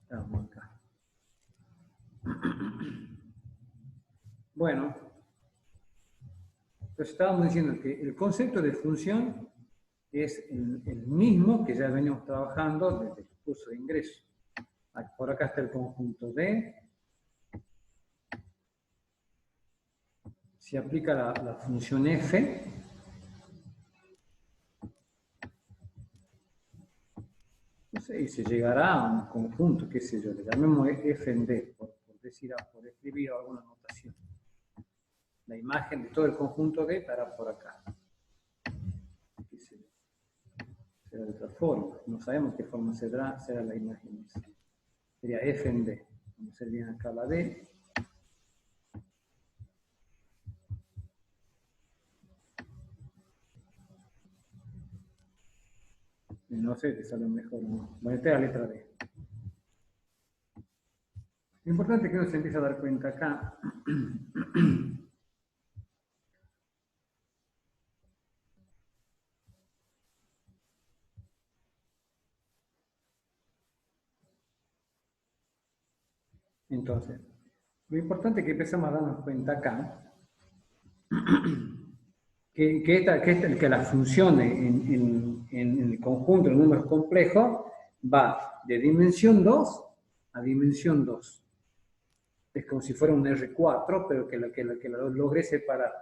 Estamos acá. Bueno, entonces estábamos diciendo que el concepto de función es el mismo que ya venimos trabajando desde el curso de ingreso. Por acá está el conjunto D. Se aplica la función f. Y se llegará a un conjunto, qué sé yo, le llamemos f en D, por escribir alguna notación. La imagen de todo el conjunto D estará por acá. Será de otra forma. No sabemos qué forma será la imagen. Sería f en D. Vamos a hacer bien acá la D. No sé, te sale mejor. ¿No? Bueno, esta es la letra D. Lo importante es que uno se empiece a dar cuenta acá. Entonces, lo importante es que empecemos a darnos cuenta acá que la función en el conjunto de números complejos va de dimensión 2 a dimensión 2. Es como si fuera un R4, pero que la logré separar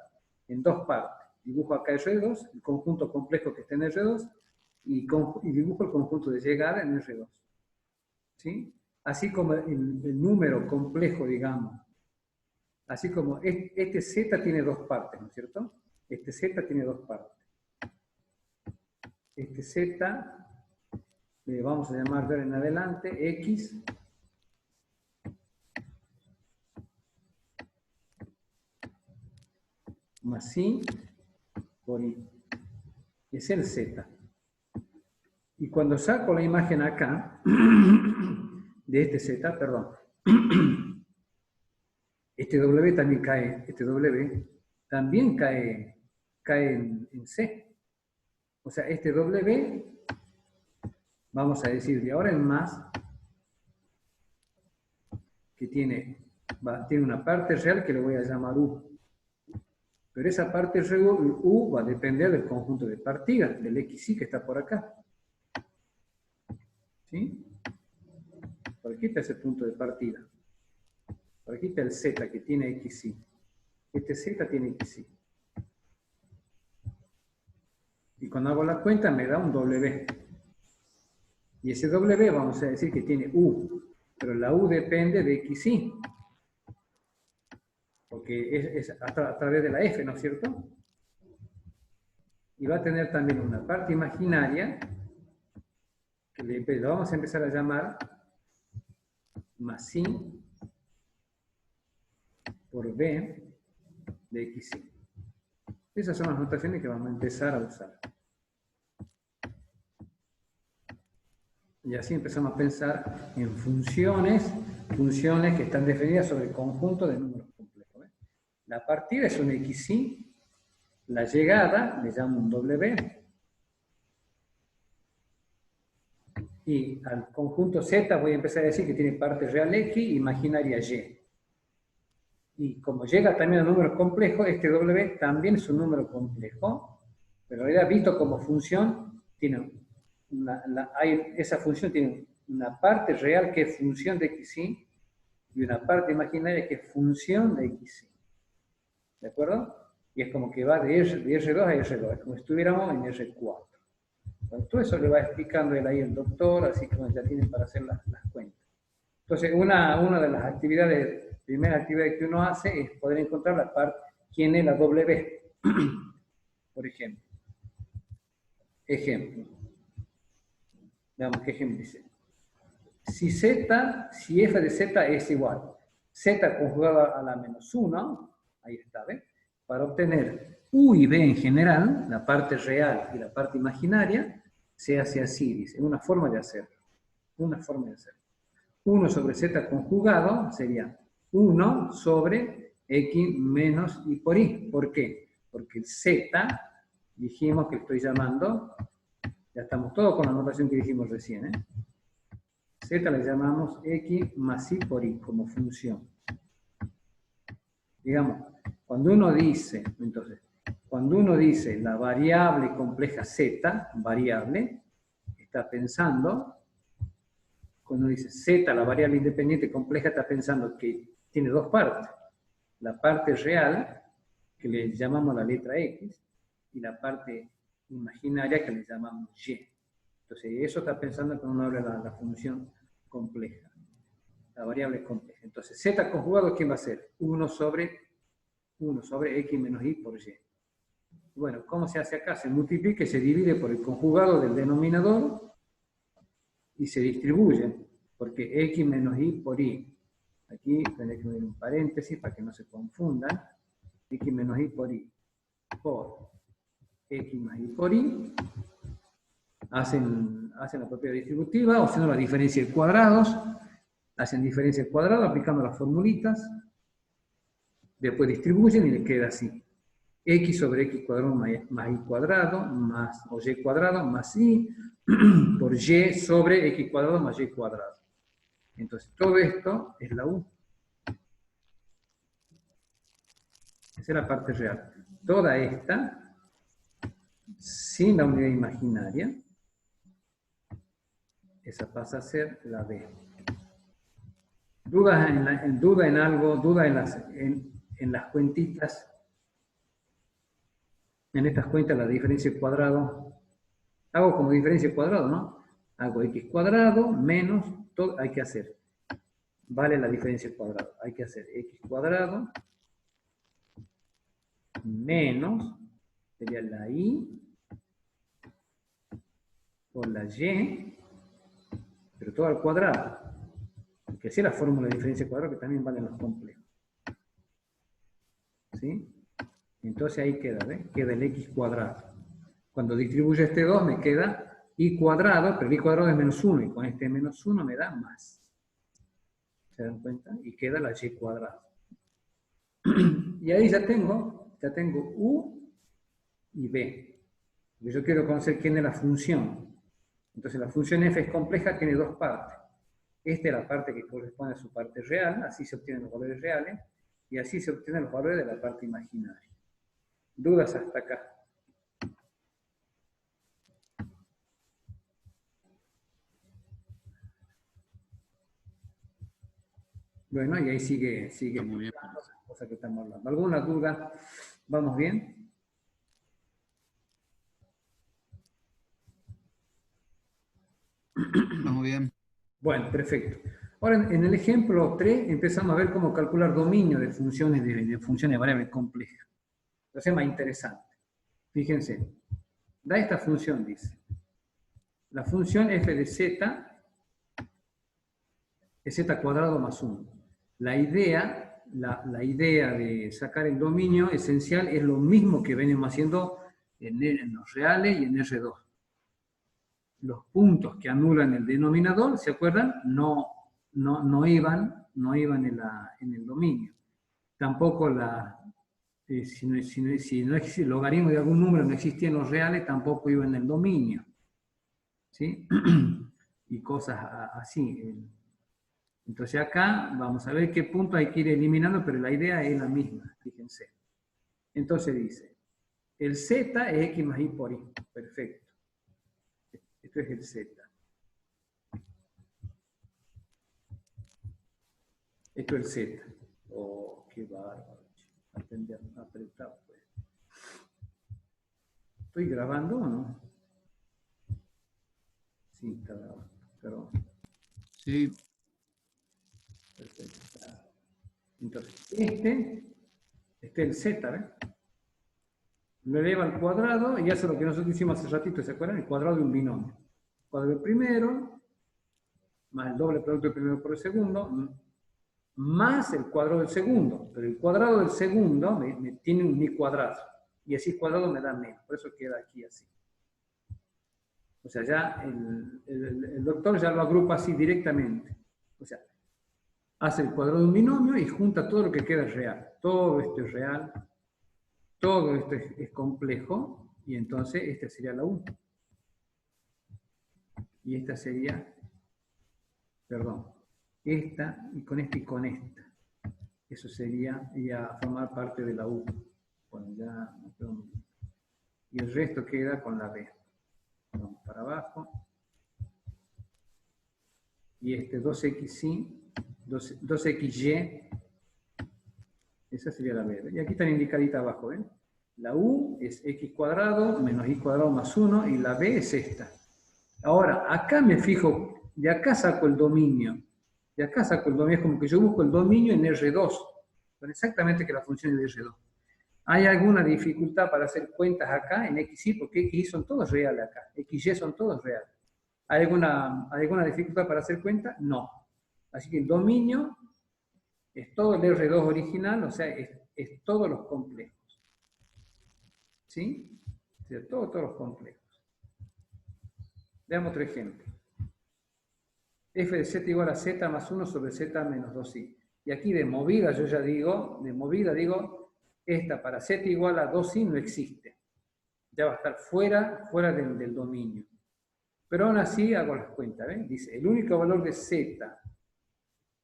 en dos partes. Dibujo acá R2, el conjunto complejo que está en R2, y dibujo el conjunto de llegada en R2. ¿Sí? Así como el número complejo, digamos, así como este Z tiene dos partes, ¿no es cierto? Este Z tiene dos partes. Este Z, le vamos a llamar de ahora en adelante X más Y por Y. Es el Z. Y cuando saco la imagen acá, de este Z, perdón, este W también cae en C. O sea, este W, vamos a decir de ahora en más, que tiene una parte real que le voy a llamar U. Pero esa parte real, U, va a depender del conjunto de partidas, del XY que está por acá. ¿Sí? Por aquí está ese punto de partida. Por aquí está el Z que tiene XY. Este Z tiene XY. Y cuando hago la cuenta me da un W. Y ese W vamos a decir que tiene U. Pero la U depende de XY. Porque es a través de la F, ¿no es cierto? Y va a tener también una parte imaginaria que lo vamos a empezar a llamar más Y por B de XY. Esas son las notaciones que vamos a empezar a usar. Y así empezamos a pensar en funciones que están definidas sobre el conjunto de números complejos. ¿Ves? La partida es un XY, la llegada le llamo un W, y al conjunto Z voy a empezar a decir que tiene parte real X, imaginaria Y. Y como llega también a números complejos, este W también es un número complejo, pero en realidad visto como función, esa función tiene una parte real que es función de XY y una parte imaginaria que es función de XY. ¿De acuerdo? Y es como que va de R2 a R2, es como si estuviéramos en R4. Bueno, todo eso le va explicando él ahí el doctor, así que ya tienen para hacer las cuentas. Entonces, una de las primeras actividades que uno hace es poder encontrar la parte, quién es la W, por ejemplo. Ejemplo. Veamos qué ejemplo dice. Si f de z es igual, z conjugada a la menos 1, ahí está, ¿ven? Para obtener u y b en general, la parte real y la parte imaginaria, se hace así, dice, una forma de hacerlo. 1 sobre z conjugado sería 1 sobre x menos y por y. ¿Por qué? Porque el z, dijimos que estoy llamando, ya estamos todos con la notación que dijimos recién, Z le llamamos X más Y por Y como función. Digamos, cuando uno dice, entonces, cuando uno dice la variable compleja Z, variable, está pensando, cuando dice Z, la variable independiente compleja, está pensando que tiene dos partes. La parte real, que le llamamos la letra X, y la parte imaginaria que le llamamos Y. Entonces, eso está pensando cuando uno habla de la función compleja, la variable compleja. Entonces, Z conjugado, ¿quién va a ser? 1 sobre X menos Y por Y. Bueno, ¿cómo se hace acá? Se multiplica y se divide por el conjugado del denominador y se distribuye, porque X menos Y por Y. Aquí tendré que poner un paréntesis para que no se confundan. X menos Y por Y por X más Y por Y. Hacen la propiedad distributiva, o si no la diferencia de cuadrados. Hacen diferencia de cuadrados aplicando las formulitas. Después distribuyen y le queda así. X sobre X cuadrado más Y cuadrado, más o Y cuadrado, más Y, por Y sobre X cuadrado más Y cuadrado. Entonces, todo esto es la U. Esa es la parte real. Toda esta, sin la unidad imaginaria, esa pasa a ser la B. ¿Dudas en algo? ¿Dudas en las cuentitas? En estas cuentas la diferencia de cuadrado. Hago como diferencia de cuadrado, ¿no? Hago X cuadrado menos, todo hay que hacer. Vale la diferencia de cuadrado. Hay que hacer X cuadrado menos, sería la Y por la Y, pero todo al cuadrado. Porque así es la fórmula de diferencia de cuadrado que también valen los complejos. ¿Sí? Entonces ahí queda, ¿ves? Queda el X cuadrado. Cuando distribuyo este 2 me queda Y cuadrado, pero el Y cuadrado es menos 1, y con este menos 1 me da más. ¿Se dan cuenta? Y queda la Y cuadrado. Y ahí ya tengo U y B. Porque yo quiero conocer quién es la función. Entonces la función f es compleja, tiene dos partes. Esta es la parte que corresponde a su parte real, así se obtienen los valores reales, y así se obtienen los valores de la parte imaginaria. ¿Dudas hasta acá? Bueno, y ahí sigue muy bien. cosa que estamos hablando. ¿Alguna duda? ¿Vamos bien? Vamos bien. Bueno, perfecto. Ahora, en el ejemplo 3 empezamos a ver cómo calcular dominio de funciones de variables complejas. Entonces es más interesante. Fíjense, da esta función, dice. La función f de z es z cuadrado más 1. La idea de sacar el dominio esencial es lo mismo que venimos haciendo en los reales y en R2. Los puntos que anulan el denominador, ¿se acuerdan? No iban en el dominio. Tampoco si el logaritmo de algún número no existía en los reales, tampoco iba en el dominio. ¿Sí? Y cosas así. Entonces acá vamos a ver qué punto hay que ir eliminando, pero la idea es la misma, fíjense. Entonces dice, el z es x más y por y. Perfecto. Esto es el z. Esto es el z. Oh, qué bárbaro. Apretado, pues. ¿Estoy grabando o no? Sí, está grabando. Perdón. Sí. Perfecto. Entonces, este es el z, ¿ves? Lo eleva al cuadrado y hace lo que nosotros hicimos hace ratito, ¿se acuerdan? El cuadrado de un binomio. El cuadrado del primero, más el doble producto del primero por el segundo, más el cuadrado del segundo. Pero el cuadrado del segundo me tiene un mi cuadrado. Y así cuadrado me da menos. Por eso queda aquí así. O sea, ya el doctor ya lo agrupa así directamente. O sea, hace el cuadrado de un binomio y junta todo lo que queda real. Todo esto es real. Todo esto es complejo. Y entonces esta sería la U. Y esta sería perdón, esta y con esta y con esta. Eso sería ya formar parte de la U. Bueno, ya, y el resto queda con la B. Vamos para abajo. Y este 2xy, 2xy, esa sería la B. Y aquí están indicaditas abajo, ¿ven? La U es x cuadrado menos y cuadrado más 1 y la B es esta. Ahora, acá me fijo, de acá saco el dominio. De acá saco el dominio, es como que yo busco el dominio en R2. Son exactamente que la función es de R2. ¿Hay alguna dificultad para hacer cuentas acá en XY? Porque XY son todos reales acá. XY son todos reales. ¿Hay alguna dificultad para hacer cuentas? No. Así que el dominio es todo el R2 original, o sea, es todos los complejos. ¿Sí? O sea, todos los complejos. Veamos otro ejemplo. F de z igual a z más 1 sobre z menos 2i. Y aquí de movida, yo ya digo, esta para z igual a 2i no existe. Ya va a estar fuera del dominio. Pero aún así hago las cuentas, ¿ven? Dice, el único valor de z,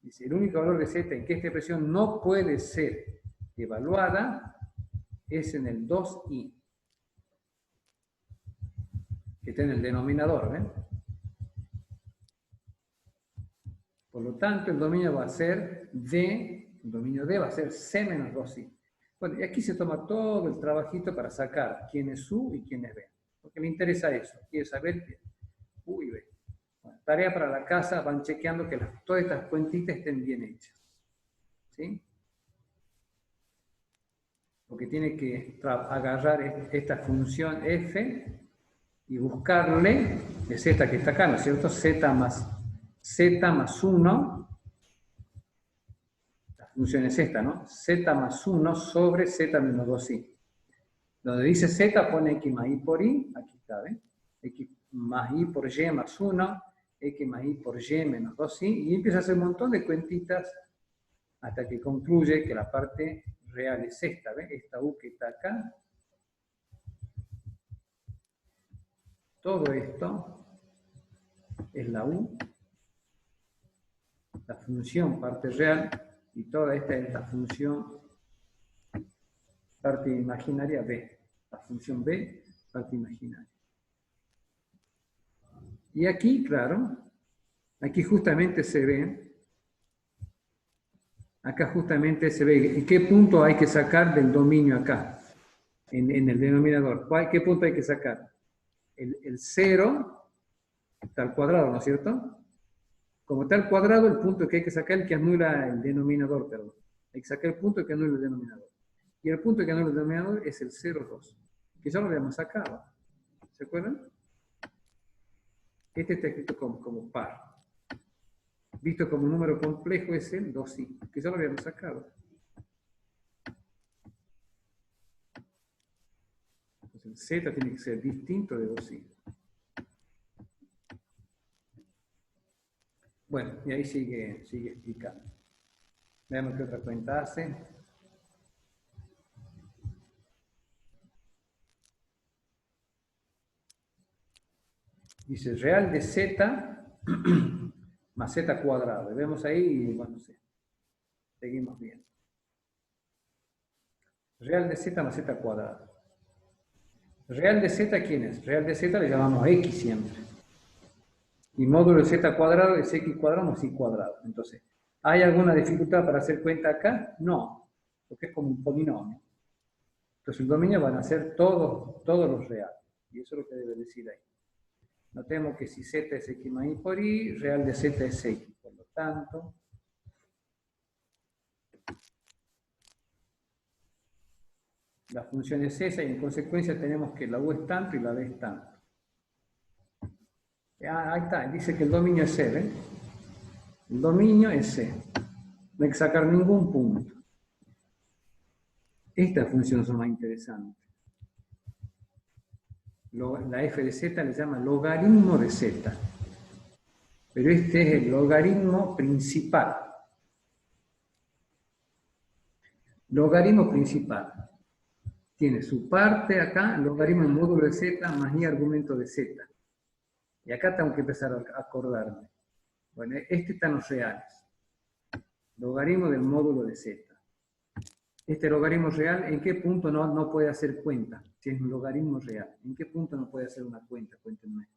en que esta expresión no puede ser evaluada es en el 2i, que está en el denominador, ¿ven? Por lo tanto, el dominio va a ser D, el dominio D va a ser C menos 2i. Bueno, y aquí se toma todo el trabajito para sacar quién es U y quién es B. Porque me interesa eso, quiero saber U y B. Bueno, tarea para la casa, van chequeando que todas estas cuentitas estén bien hechas. ¿Sí? Porque tiene que agarrar esta función f y buscarle, es esta que está acá, ¿no es cierto? Z más 1, la función es esta, ¿no? Z más 1 sobre Z menos 2i. Donde dice Z pone X más Y por Y, aquí está, ¿ven? X más Y por Y más 1, X más Y por Y menos 2i, y empieza a hacer un montón de cuentitas hasta que concluye que la parte real es esta, ¿ven? Esta U que está acá. Todo esto es la U, la función parte real, y toda esta es la función parte imaginaria B. La función B, parte imaginaria. Y aquí, claro, aquí justamente se ve, en qué punto hay que sacar del dominio acá, en el denominador. ¿Qué punto hay que sacar? El 0 está al cuadrado, ¿no es cierto? Como está al cuadrado, el punto que hay que sacar es el que anula el denominador, perdón. Hay que sacar el punto que anula el denominador. Y el punto que anula el denominador es el 0,2, que ya lo habíamos sacado. ¿Se acuerdan? Este está escrito como par. Visto como un número complejo es el 2i, que ya lo habíamos sacado. Entonces el z tiene que ser distinto de 2i. Bueno, y ahí sigue explicando. Veamos qué otra cuenta hace. Dice real de z más z cuadrado. Y vemos ahí, y bueno, seguimos bien. Real de z más z cuadrado. Real de z, ¿quién es? Real de z le llamamos x siempre. Y módulo de z cuadrado es x cuadrado más y cuadrado. Entonces, ¿hay alguna dificultad para hacer cuenta acá? No, porque es como un polinomio. Entonces el dominio van a ser todos los reales. Y eso es lo que debe decir ahí. Notemos que si z es x más y por y, real de z es x. Por lo tanto, la función es esa y en consecuencia tenemos que la u es tanto y la b es tanto. Ahí está, dice que el dominio es C, ¿ven? El dominio es C. No hay que sacar ningún punto. Estas funciones son más interesantes. La f de z le llama logaritmo de z. Pero este es el logaritmo principal. Logaritmo principal. Tiene su parte acá, logaritmo en módulo de z más y argumento de z. Y acá tengo que empezar a acordarme. Bueno, este están los reales. Logaritmo del módulo de z. Este logaritmo real, ¿en qué punto no puede hacer cuenta? Si es un logaritmo real, ¿en qué punto no puede hacer una cuenta? Cuéntenme.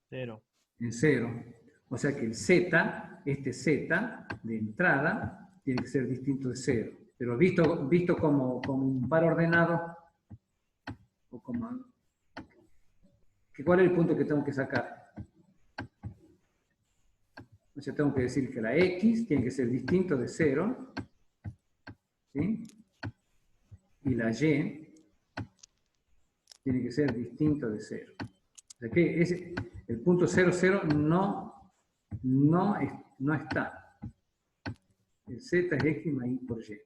0. En 0. O sea que el z, este z de entrada, tiene que ser distinto de 0. Pero visto como un par ordenado, o como... ¿Cuál es el punto que tengo que sacar? O sea, tengo que decir que la x tiene que ser distinto de 0, ¿sí? Y la y tiene que ser distinto de 0. O sea que el punto 0, 0 no está. El z es x más y por y.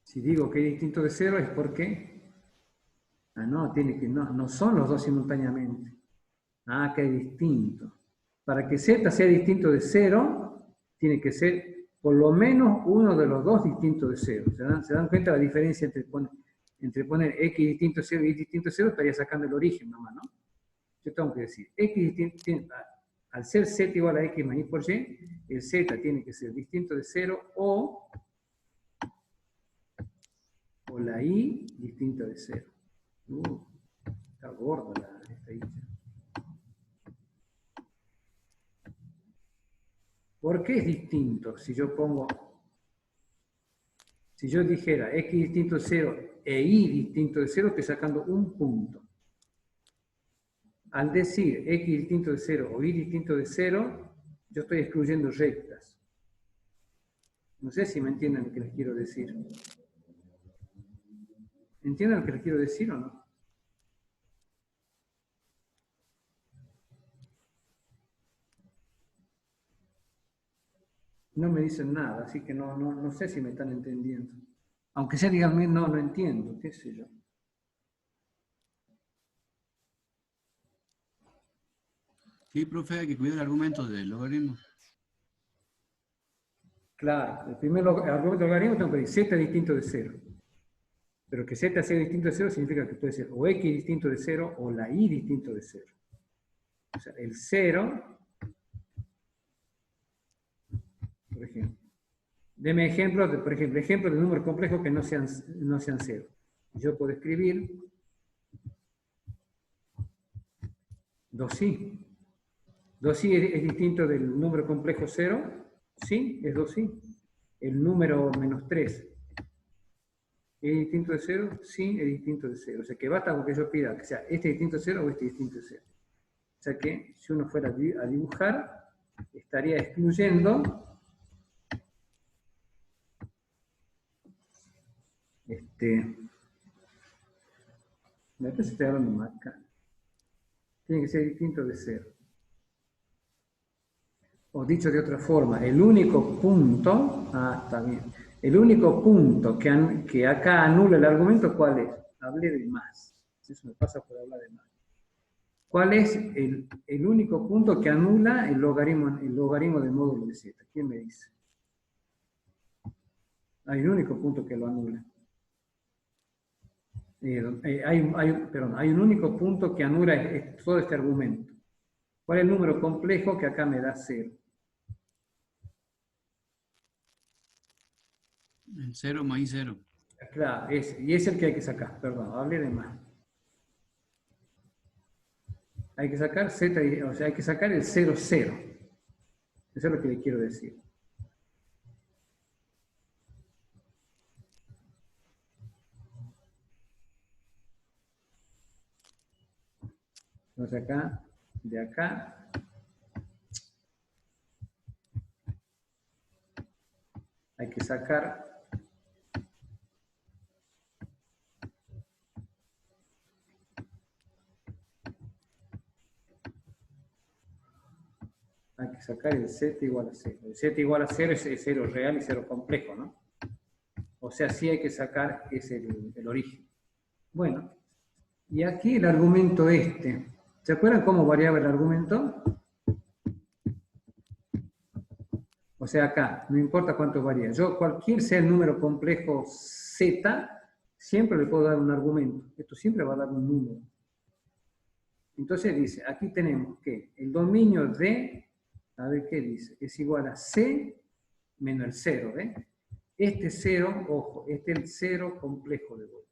Si digo que es distinto de 0 es porque... no son los dos simultáneamente. Que es distinto. Para que z sea distinto de 0, tiene que ser por lo menos uno de los dos distintos de 0. ¿Se dan cuenta la diferencia entre poner x distinto de 0 y y distinto de 0? Estaría sacando el origen nomás, ¿no? Yo tengo que decir, x distinto, al ser z igual a x más y por y, el z tiene que ser distinto de 0 o la y distinta de 0. Está gorda esta y. ¿Por qué es distinto? Si yo dijera x distinto de 0 e y distinto de 0, estoy sacando un punto. Al decir x distinto de 0 o y distinto de 0, yo estoy excluyendo rectas. No sé si me entienden lo que les quiero decir. ¿Entienden lo que les quiero decir o no? No me dicen nada, así que no sé si me están entendiendo. Aunque sea, díganme, no entiendo, qué sé yo. Sí, profe, hay que cuidar el argumento del logaritmo. Claro, el primer argumento del logaritmo tengo que decir z es distinto de 0. Pero que z sea distinto de 0 significa que puede ser o x distinto de 0 o la y distinto de 0. O sea, el 0, por ejemplo. Deme ejemplos, por ejemplo, ejemplos de números complejos que no sean 0. Yo puedo escribir 2i. 2i es distinto del número complejo 0. Sí, es 2i. El número menos 3. ¿Es distinto de 0? Sí, es distinto de 0. O sea que basta con que yo pida que sea este distinto de 0 o este distinto de 0. O sea que si uno fuera a dibujar, estaría excluyendo después estoy hablando más acá. Tiene que ser distinto de 0. O dicho de otra forma, el único punto, está bien, el único punto que acá anula el argumento, ¿cuál es? Hablé de más. Eso me pasa por hablar de más. ¿Cuál es el único punto que anula el logaritmo del módulo de z? ¿Quién me dice? Hay un único punto que lo anula. Hay un único punto que anula todo este argumento. ¿Cuál es el número complejo que acá me da 0? El 0 más y 0. Claro, y es el que hay que sacar, perdón, hablé de más. Hay que sacar z, o sea, hay que sacar el 0, 0. Eso es lo que le quiero decir. Entonces acá, de acá, hay que sacar el z igual a 0. El z igual a 0 es 0 real y 0 complejo, ¿no? O sea, sí hay que sacar el origen. Bueno, y aquí el argumento ¿Se acuerdan cómo variaba el argumento? O sea, acá, no importa cuánto varía. Cualquier sea el número complejo z, siempre le puedo dar un argumento. Esto siempre va a dar un número. Entonces dice, aquí tenemos que el dominio de, a ver qué dice, es igual a C menos el 0, ¿ves? Este 0, ojo, este es el 0 complejo de vuelta.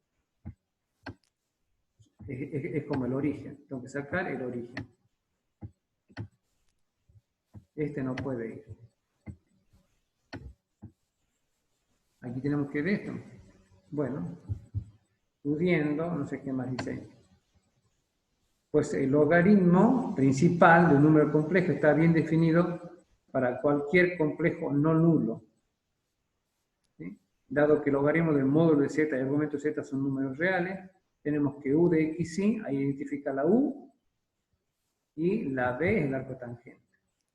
Es como el origen. Tengo que sacar el origen. Este no puede ir. Aquí tenemos que ver esto. Bueno, pudiendo, no sé qué más dice. Pues el logaritmo principal de un número complejo está bien definido para cualquier complejo no nulo. ¿Sí? Dado que el logaritmo del módulo de z y el argumento z son números reales, tenemos que u de x, y ahí identifica la u, y la b es el arco tangente.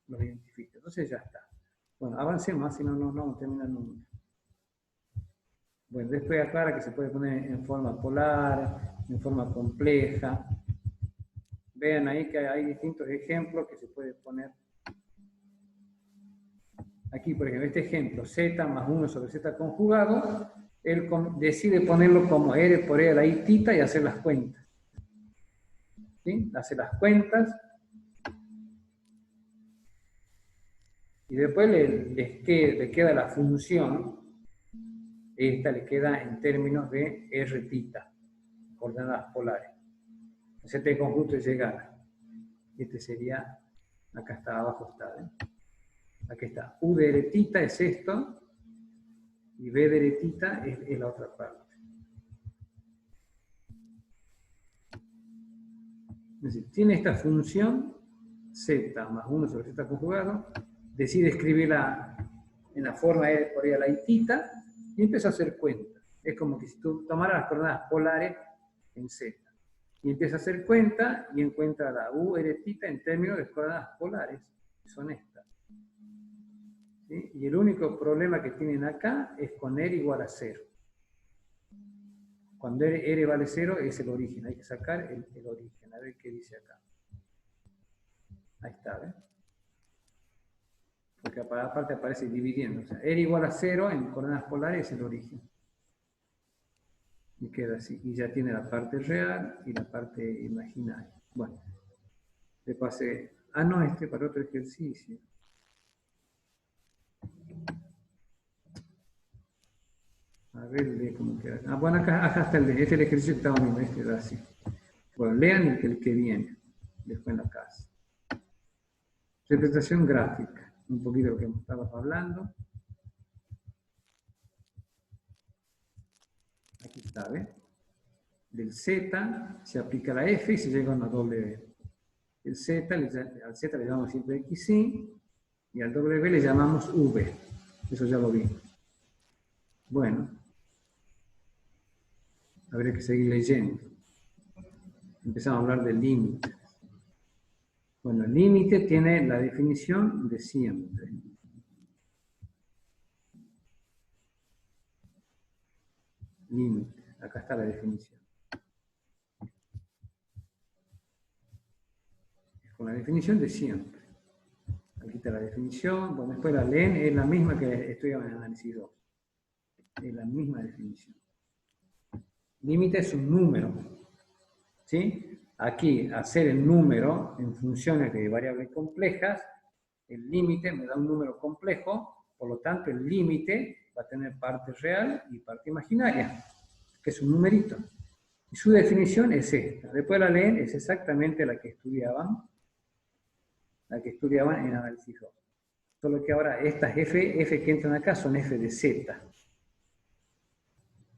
Lo identifica. Entonces ya está. Bueno, avancemos, si no, no termina el número. Bueno, después aclara que se puede poner en forma polar, en forma compleja. Vean ahí que hay distintos ejemplos que se puede poner. Aquí, por ejemplo, este ejemplo, z más 1 sobre z conjugado, él decide ponerlo como r por e a la i tita y hacer las cuentas. ¿Sí? Hace las cuentas. Y después le queda la función. Esta le queda en términos de r tita, coordenadas polares. Este conjunto de llegada. Este sería, acá está, abajo está, ¿eh? Aquí está, u de r tita es esto, y b de r tita es la otra parte. Es decir, tiene esta función, z más 1 sobre z conjugado, decide escribirla en la forma r por e a la i tita, y empieza a hacer cuentas. Es como que si tú tomaras las coordenadas polares en z. Y empieza a hacer cuenta y encuentra la u r tita en términos de coordenadas polares, que son estas. ¿Sí? Y el único problema que tienen acá es con r igual a 0. Cuando r vale 0 es el origen, hay que sacar el origen, a ver qué dice acá. Ahí está, ¿ves? Porque aparte aparece dividiendo, o sea, r igual a 0 en coordenadas polares es el origen. Y queda así, y ya tiene la parte real y la parte imaginaria. Bueno, le pasé, no, para otro ejercicio. A ver, lee cómo queda. Bueno, acá está este es el ejercicio que estaba viendo, este era así. Bueno, lean el que viene, después en la casa. Representación gráfica, un poquito de lo que estábamos hablando. Aquí está, ¿ves? Del Z se aplica la F y se llega a una W. El Z, al Z le llamamos siempre X, y al W le llamamos V. Eso ya lo vimos. Bueno, habría que seguir leyendo. Empezamos a hablar del límite. Bueno, el límite tiene la definición de siempre. Límite, acá está la definición. Es con la definición de siempre. Aquí está la definición, bueno, después la leen, es la misma que estudiamos en el análisis 2. Es la misma definición. Límite es un número. ¿Sí? Aquí, hacer el número en funciones de variables complejas, el límite me da un número complejo, por lo tanto el límite va a tener parte real y parte imaginaria, que es un numerito. Y su definición es esta. Después la leen, es exactamente la que estudiaban en análisis 2. Solo que ahora estas f que entran acá son f de z.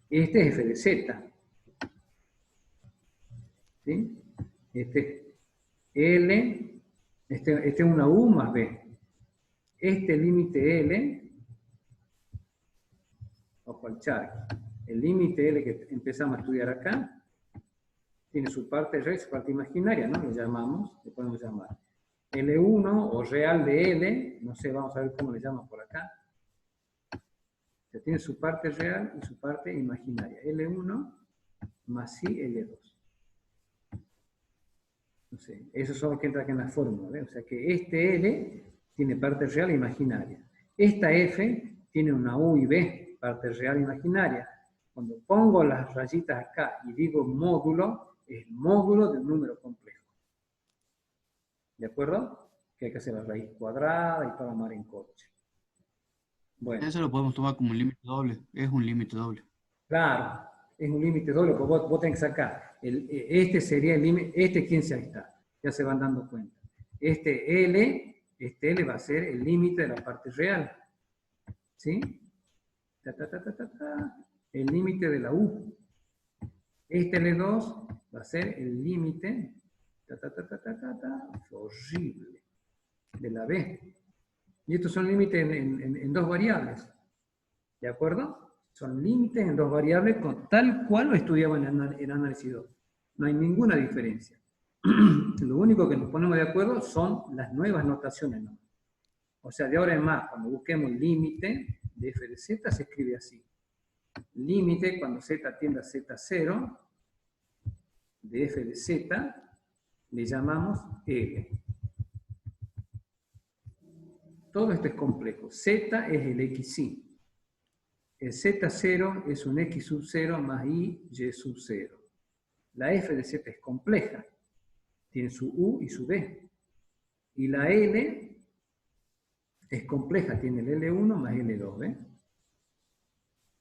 Este es f de z. ¿Sí? Este L, este es una U más B. Este límite L, ojo al chat, el límite L que empezamos a estudiar acá, tiene su parte real y su parte imaginaria, ¿no? Le podemos llamar L1 o real de L, no sé, vamos a ver cómo le llamamos por acá. Que tiene su parte real y su parte imaginaria. L1 más I, L2. No sé, eso es lo que entra acá en la fórmula, ¿ves? O sea que este L tiene parte real e imaginaria. Esta F tiene una U y B, parte real e imaginaria. Cuando pongo las rayitas acá y digo módulo, es el módulo de un número complejo. ¿De acuerdo? Que hay que hacer la raíz cuadrada y para amar en coche. Bueno, Eso lo podemos tomar como un límite doble. Es un límite doble. claro, es un límite doble, porque vos tenés que sacar. Este sería el límite, ¿quién se está? Ya se van dando cuenta. Este L va a ser el límite de la parte real. ¿Sí? El límite de la U. Este L2 va a ser el límite, horrible, de la B. Y estos son límites en dos variables. ¿De acuerdo? Son límites en dos variables con tal cual lo estudiaban en análisis 2. No hay ninguna diferencia. Lo único que nos ponemos de acuerdo son las nuevas notaciones, ¿no? O sea, de ahora en más, cuando busquemos límite de f de z, se escribe así. Límite, cuando z tiende a z0, de f de z, le llamamos L. Todo esto es complejo. Z es el xy. El z0 es un x sub 0 más y sub 0. La f de z es compleja. Tiene su u y su b. Y la L es compleja. Tiene el L1 más L2, ¿ven?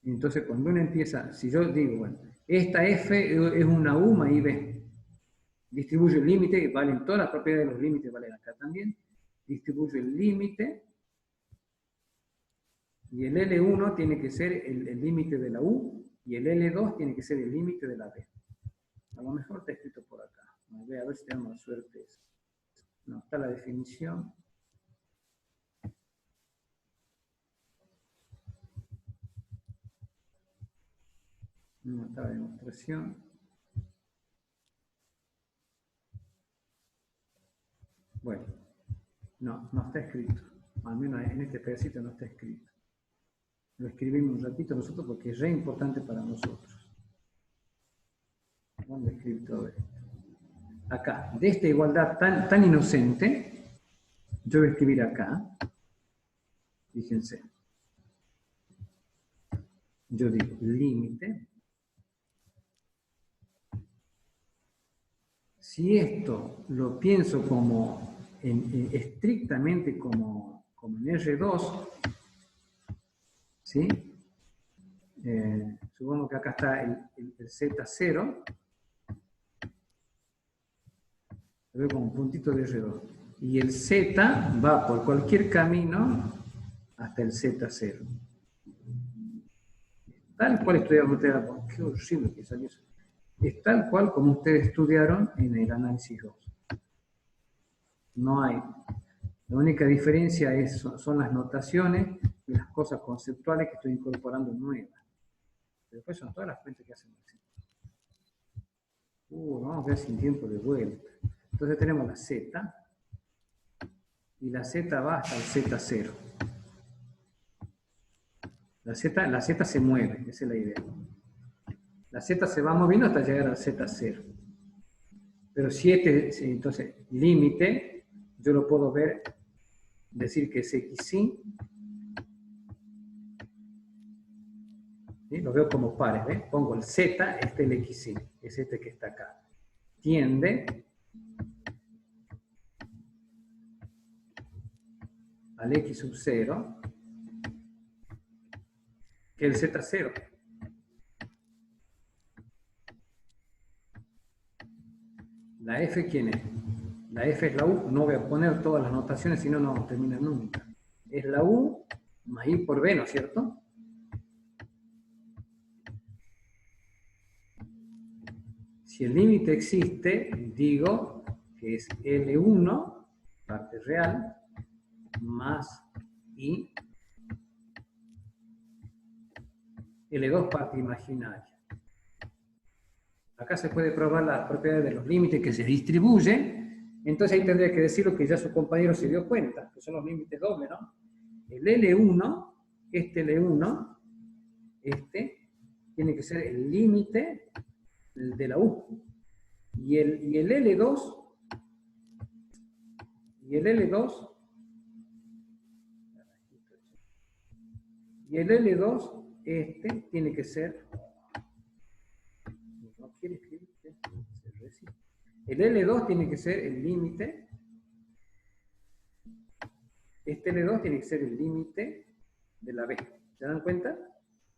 Entonces, cuando uno empieza, si yo digo, bueno, esta f es una u más i b. Distribuyo el límite, valen todas las propiedades de los límites, valen acá también. Distribuyo el límite. Y el L1 tiene que ser el límite de la U, y el L2 tiene que ser el límite de la B. A lo mejor está escrito por acá. A ver si tenemos suerte. No, está la definición. No está la demostración. Bueno, no está escrito. Al menos en este pedacito no está escrito. Lo escribimos un ratito nosotros porque es re importante para nosotros. ¿Dónde escribí todo esto? Acá, de esta igualdad tan inocente, yo voy a escribir acá. Fíjense. Yo digo límite. Si esto lo pienso como estrictamente como en R2, ¿sí? Supongamos que acá está el Z0, lo veo como un puntito de R2. Y el Z va por cualquier camino hasta el Z0. Tal cual estudiaron ustedes, qué horrible que salió eso. Es tal cual como ustedes estudiaron en el análisis 2. No hay. La única diferencia son las notaciones y las cosas conceptuales que estoy incorporando nuevas. Pero después son todas las cuentas que hacen así. Vamos a ver sin tiempo de vuelta. Entonces tenemos la Z. Y la Z va hasta el Z0. La Z se mueve, esa es la idea. La Z se va moviendo hasta llegar al Z0. Pero si entonces, límite, yo lo puedo ver, decir que es xy. ¿Sí? Lo veo como pares, ¿ves? Pongo el z, este es el xy, es este que está acá. Tiende al x sub 0, que es el z0. La f, ¿quién es? La f es la u, no voy a poner todas las notaciones, si no, no termina nunca. Es la u más i por b, ¿no es cierto? Si el límite existe, digo que es L1, parte real, más I, L2, parte imaginaria. Acá se puede probar la propiedad de los límites que se distribuye, entonces ahí tendría que decir lo que ya su compañero se dio cuenta, que son los límites dobles, ¿no? El L1, este L1, tiene que ser el límite de la U. Y el L2, y el L2 tiene que ser El L2 tiene que ser el límite. Este L2 tiene que ser el límite de la B. ¿Se dan cuenta?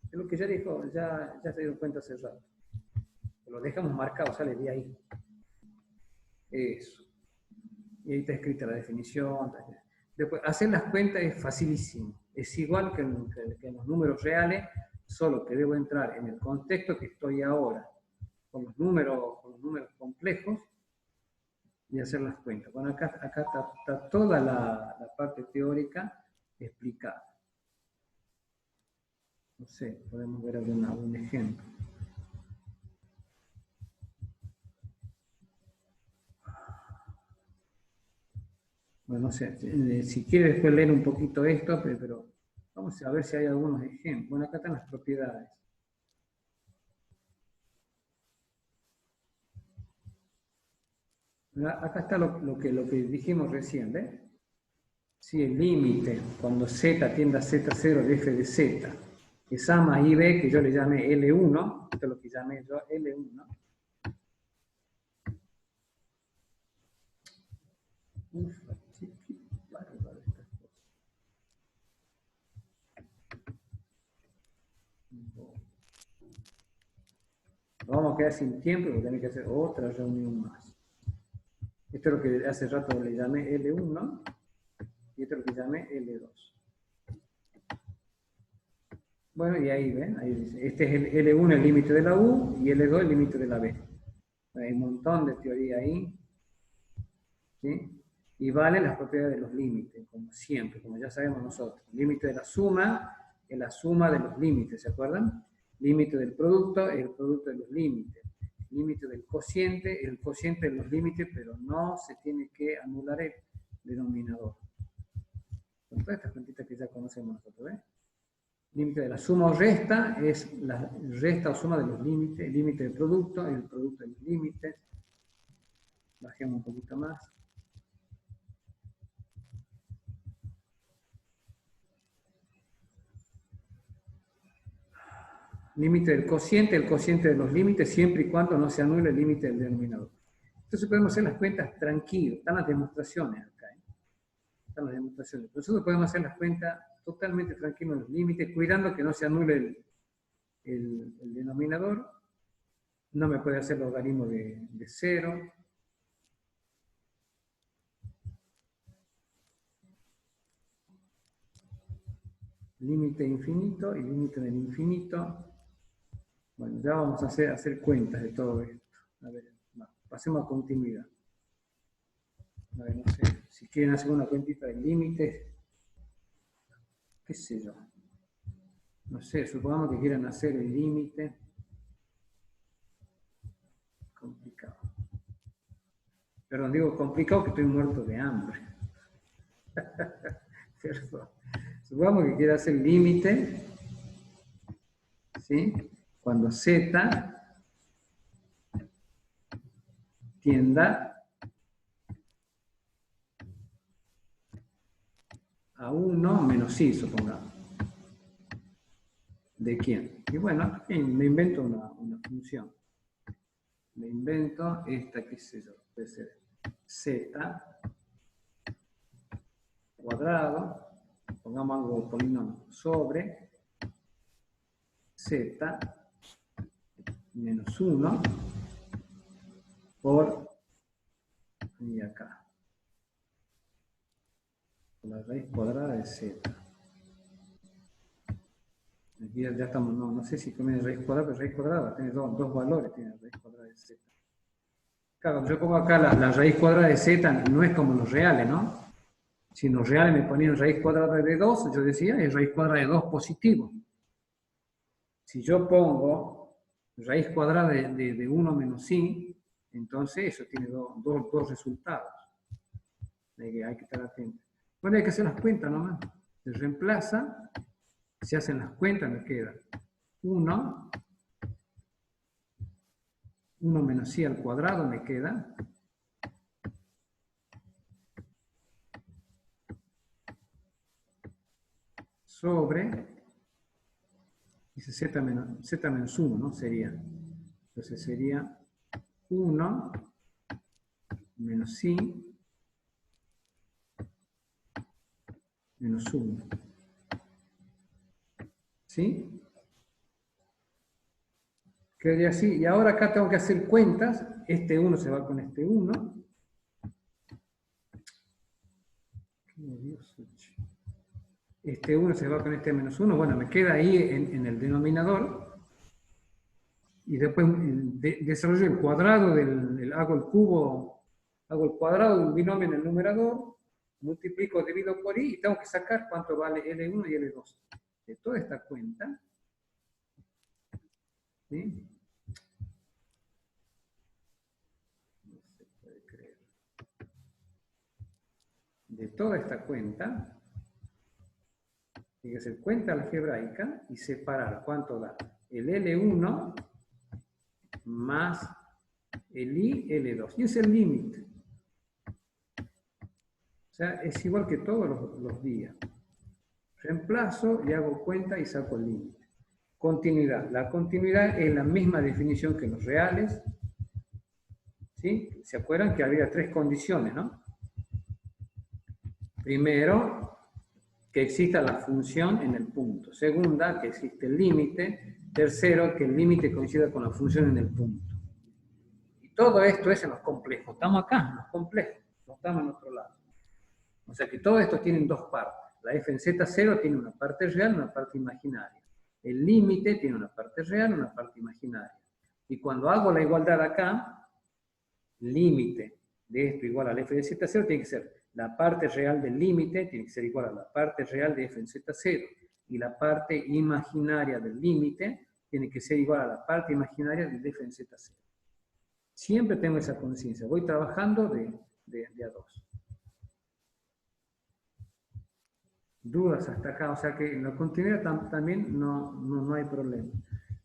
Es lo que ya dijo, ya se dieron cuenta hace rato. Lo dejamos marcado, sale de ahí. Eso. Y ahí está escrita la definición. Después, hacer las cuentas es facilísimo. Es igual que en los números reales, solo que debo entrar en el contexto que estoy ahora, con los números complejos, y hacer las cuentas. Bueno, acá está toda la parte teórica explicada. No sé, podemos ver algún ejemplo. Bueno, no sé, si quiere después leer un poquito esto, pero vamos a ver si hay algunos ejemplos. Bueno, acá están las propiedades. Acá está lo que dijimos recién, ¿ves? Si el límite, cuando z tiende a z0 de f de z, es a más ib, que yo le llamé L1, esto es lo que llamé yo L1. Ufa, qué bárbaro estas cosas. Vamos a quedar sin tiempo porque tenemos que hacer otra reunión más. Esto es lo que hace rato le llamé L1 y esto es lo que llamé L2. Bueno, y ahí ven, ahí dice, este es el L1 el límite de la U y L2 el límite de la B. Hay un montón de teoría ahí. ¿Sí? Y valen las propiedades de los límites, como siempre, como ya sabemos nosotros. El límite de la suma es la suma de los límites, ¿se acuerdan? Límite del producto es el producto de los límites. Límite del cociente es el cociente de los límites, pero no se tiene que anular el denominador. Con todas estas cuentitas que ya conocemos nosotros, ¿ves? Límite de la suma o resta es la resta o suma de los límites. El límite del producto es el producto de los límites. Bajemos un poquito más. Límite del cociente, el cociente de los límites, siempre y cuando no se anule el límite del denominador. Entonces podemos hacer las cuentas tranquilos. Están las demostraciones acá. Están las demostraciones. Nosotros podemos hacer las cuentas totalmente tranquilos en los límites, cuidando que no se anule el denominador. No me puede hacer logaritmo de 0. Límite infinito y límite del infinito. Bueno, ya vamos a hacer cuentas de todo esto. A ver, pasemos a continuidad. A ver, no sé, si quieren hacer una cuentita de límites, qué sé yo. No sé, supongamos que quieran hacer el límite. Complicado. Perdón, digo complicado que estoy muerto de hambre. Perdón. Supongamos que quiera hacer el límite, ¿sí? Cuando z tienda a 1 menos i, supongamos. ¿De quién? Y bueno, me invento una función. Me invento esta, qué sé yo, puede ser z cuadrado, pongamos algo polinomio, sobre z menos 1 por, y acá, la raíz cuadrada de z. Aquí ya estamos, no sé si tiene raíz cuadrada, pero raíz cuadrada tiene dos valores, tiene raíz cuadrada de z. Claro, yo pongo acá la raíz cuadrada de z, no es como los reales, ¿no? Si en los reales me ponían raíz cuadrada de 2, yo decía, es raíz cuadrada de 2 positivo. Si yo pongo raíz cuadrada de 1 menos i, entonces eso tiene dos resultados. Hay que estar atento. Bueno, hay que hacer las cuentas nomás. Se reemplaza, se hacen las cuentas, me queda 1 menos i al cuadrado me queda. Sobre, dice z menos 1, ¿no? Sería. Entonces sería 1 menos I menos 1. ¿Sí? Quedaría así. Y ahora acá tengo que hacer cuentas. Este 1 se va con este 1. Este 1 se va con este menos 1. Bueno, me queda ahí en el denominador. Y después desarrollo el cuadrado hago el cubo, hago el cuadrado de un binomio en el numerador, multiplico, divido por I y tengo que sacar cuánto vale L1 y L2. De toda esta cuenta, ¿sí? No se puede creer. De toda esta cuenta, hay que hacer cuenta algebraica y separar cuánto da el L1 más el I, L2. Y es el límite. O sea, es igual que todos los días. Reemplazo y hago cuenta y saco el límite. Continuidad. La continuidad es la misma definición que los reales. ¿Sí? ¿Se acuerdan que había 3 condiciones, no? Primero, que exista la función en el punto. Segunda, que existe el límite. Tercero, que el límite coincida con la función en el punto. Y todo esto es en los complejos. Estamos acá, en los complejos. No estamos en otro lado. O sea que todo esto tiene 2 partes. La f en z0 tiene una parte real y una parte imaginaria. El límite tiene una parte real y una parte imaginaria. Y cuando hago la igualdad acá, límite de esto igual al f de z0 tiene que ser la parte real del límite, tiene que ser igual a la parte real de f en z0. Y la parte imaginaria del límite tiene que ser igual a la parte imaginaria de f en z0. Siempre tengo esa conciencia. Voy trabajando de a 2. Dudas hasta acá, o sea que en la continuidad también no hay problema.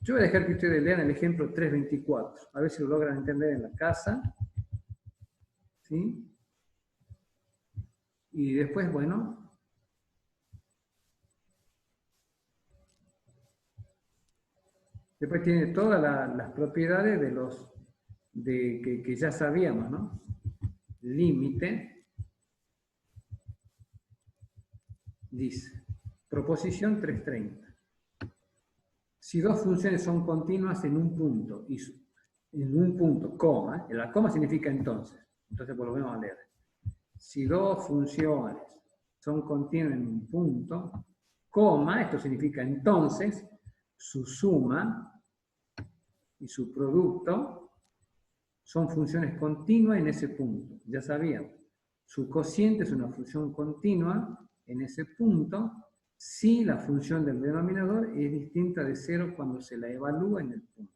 Yo voy a dejar que ustedes lean el ejemplo 3.24, a ver si lo logran entender en la casa. ¿Sí? Y después, bueno, después tiene todas las propiedades que ya sabíamos, ¿no? Límite. Dice, proposición 330. Si 2 funciones son continuas en un punto, coma, la coma significa entonces volvemos a leer. Si 2 funciones son continuas en un punto, coma, esto significa entonces, su suma y su producto son funciones continuas en ese punto. Ya sabían, su cociente es una función continua en ese punto, si la función del denominador es distinta de 0 cuando se la evalúa en el punto.